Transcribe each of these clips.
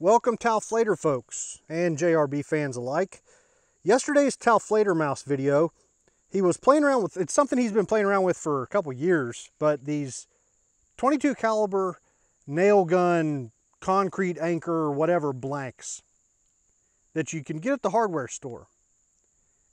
Welcome Tauflader folks and JRB fans alike. Yesterday's Tauflader mouse video, he was playing around with, it's something he's been playing around with for a couple years, but these 22 caliber nail gun, concrete anchor, whatever blanks that you can get at the hardware store.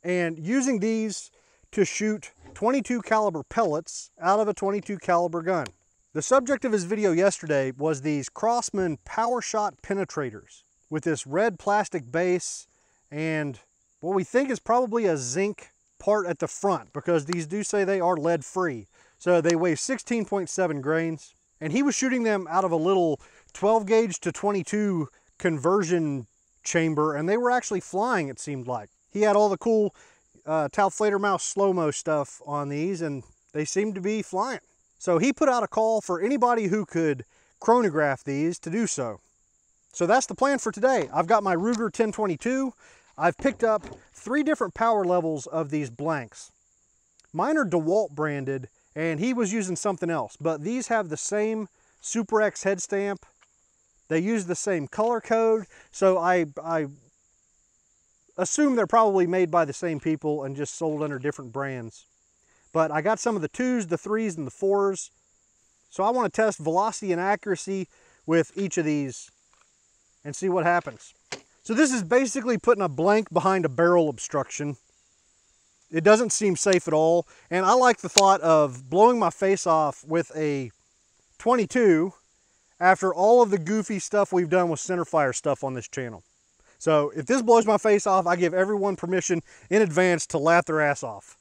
And using these to shoot 22 caliber pellets out of a 22 caliber gun. The subject of his video yesterday was these Crosman Powershot Penetrators with this red plastic base and what we think is probably a zinc part at the front, because these do say they are lead free. So they weigh 16.7 grains, and he was shooting them out of a little 12 gauge to 22 conversion chamber, and they were actually flying, it seemed like. He had all the cool Tauflader mouse slow-mo stuff on these, and they seemed to be flying. So he put out a call for anybody who could chronograph these to do so. So that's the plan for today. I've got my Ruger 1022. I've picked up 3 different power levels of these blanks. Mine are DeWalt branded, and he was using something else, but these have the same Super X head stamp. They use the same color code, so I assume they're probably made by the same people and just sold under different brands. But I got some of the 2s, the 3s, and the 4s. So I want to test velocity and accuracy with each of these and see what happens. So this is basically putting a blank behind a barrel obstruction. It doesn't seem safe at all. And I like the thought of blowing my face off with a 22 after all of the goofy stuff we've done with centerfire stuff on this channel. So if this blows my face off, I give everyone permission in advance to laugh their ass off.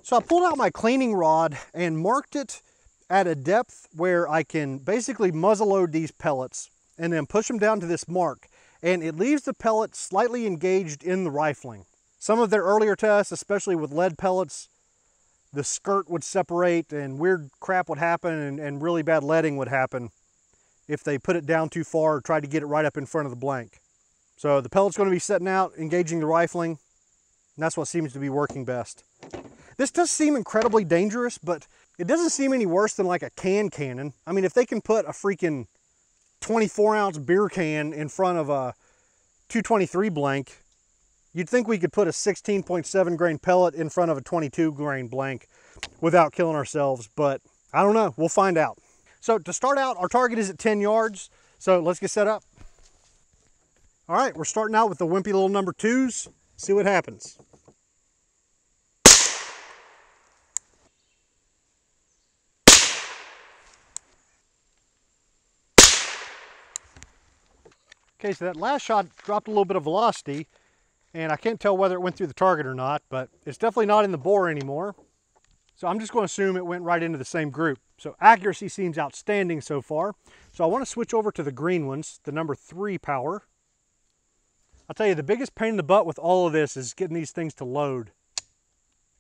So I pulled out my cleaning rod and marked it at a depth where I can basically muzzle load these pellets and then push them down to this mark. And it leaves the pellet slightly engaged in the rifling. Some of their earlier tests, especially with lead pellets, the skirt would separate and weird crap would happen and really bad leading would happen if they put it down too far or tried to get it right up in front of the blank. So the pellet's going to be setting out, engaging the rifling, and that's what seems to be working best. This does seem incredibly dangerous, but it doesn't seem any worse than like a cannon. I mean, if they can put a freaking 24-ounce beer can in front of a 223 blank, you'd think we could put a 16.7 grain pellet in front of a 22 grain blank without killing ourselves, but I don't know. We'll find out. So to start out, our target is at 10 yards, so let's get set up. All right, we're starting out with the wimpy little number 2s. See what happens. Okay, so that last shot dropped a little bit of velocity, and I can't tell whether it went through the target or not, but it's definitely not in the bore anymore. So I'm just going to assume it went right into the same group. So accuracy seems outstanding so far. So I want to switch over to the green ones, the number 3 power. I'll tell you, the biggest pain in the butt with all of this is getting these things to load.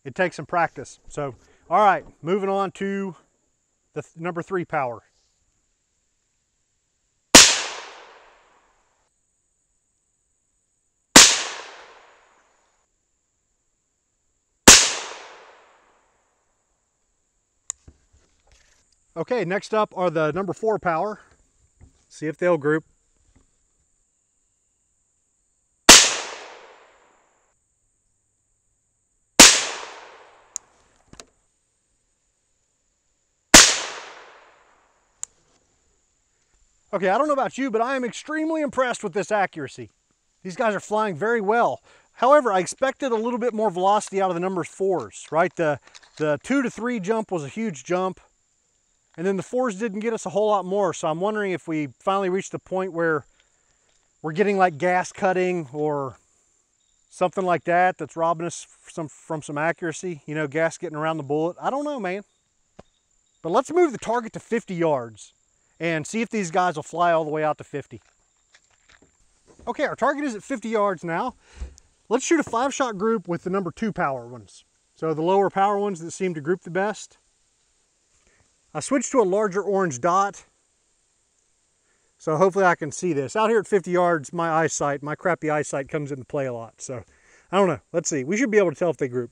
It takes some practice. So, all right, moving on to the number 3 power. Okay, next up are the number 4 power. See if they'll group. Okay, I don't know about you, but I am extremely impressed with this accuracy. These guys are flying very well. However, I expected a little bit more velocity out of the number 4s, right? The 2 to 3 jump was a huge jump, and then the 4s didn't get us a whole lot more. So I'm wondering if we finally reached the point where we're getting like gas cutting or something like that that's robbing us from some accuracy. You know, gas getting around the bullet. I don't know, man. But let's move the target to 50 yards and see if these guys will fly all the way out to 50. Okay, our target is at 50 yards now. Let's shoot a 5-shot group with the number 2 power ones. So the lower power ones that seem to group the best. I switched to a larger orange dot, so hopefully I can see this. Out here at 50 yards, my crappy eyesight comes into play a lot. So I don't know, let's see. We should be able to tell if they group.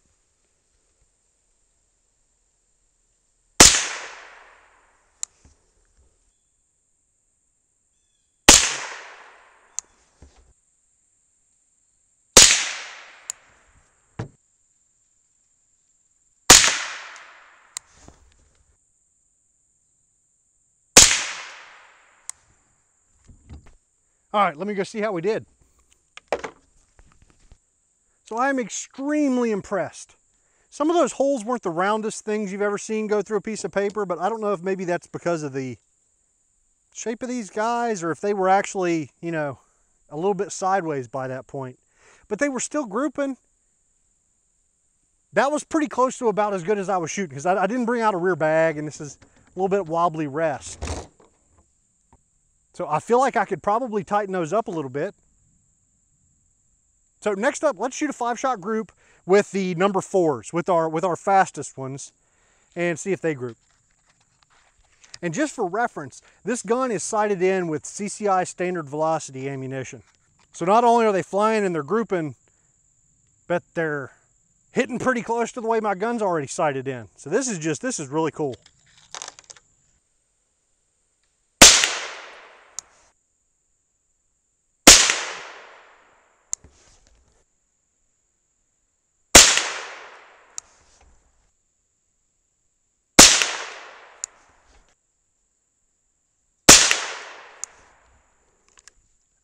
All right, let me go see how we did. So I am extremely impressed. Some of those holes weren't the roundest things you've ever seen go through a piece of paper, but I don't know if maybe that's because of the shape of these guys or if they were actually, you know, a little bit sideways by that point. But they were still grouping. That was pretty close to about as good as I was shooting because I didn't bring out a rear bag, and this is a little bit wobbly rest. So I feel like I could probably tighten those up a little bit. So next up, let's shoot a 5-shot group with the number 4s, with our fastest ones, and see if they group. And just for reference, this gun is sighted in with CCI standard velocity ammunition. So not only are they flying and they're grouping, but they're hitting pretty close to the way my gun's already sighted in. So this is really cool.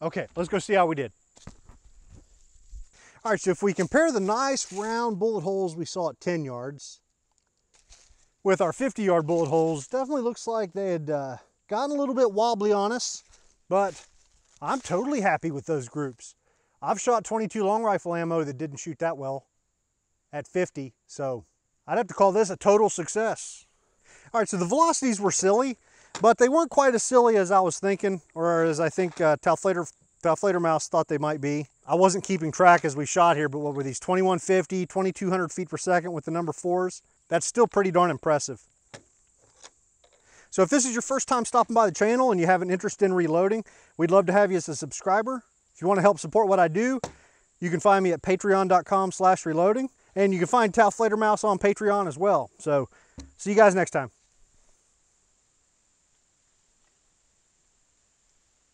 Okay, let's go see how we did. All right, so if we compare the nice round bullet holes we saw at 10 yards with our 50-yard bullet holes, definitely looks like they had gotten a little bit wobbly on us, but I'm totally happy with those groups. I've shot 22 long rifle ammo that didn't shoot that well at 50, so I'd have to call this a total success. All right, so the velocities were silly, but they weren't quite as silly as I was thinking, or as I think Tailflater Mouse thought they might be. I wasn't keeping track as we shot here, but what were these, 2150, 2200 feet per second with the number 4s? That's still pretty darn impressive. So if this is your first time stopping by the channel and you have an interest in reloading, we'd love to have you as a subscriber. If you want to help support what I do, you can find me at patreon.com/reloading, and you can find Tailflater Mouse on Patreon as well. So see you guys next time.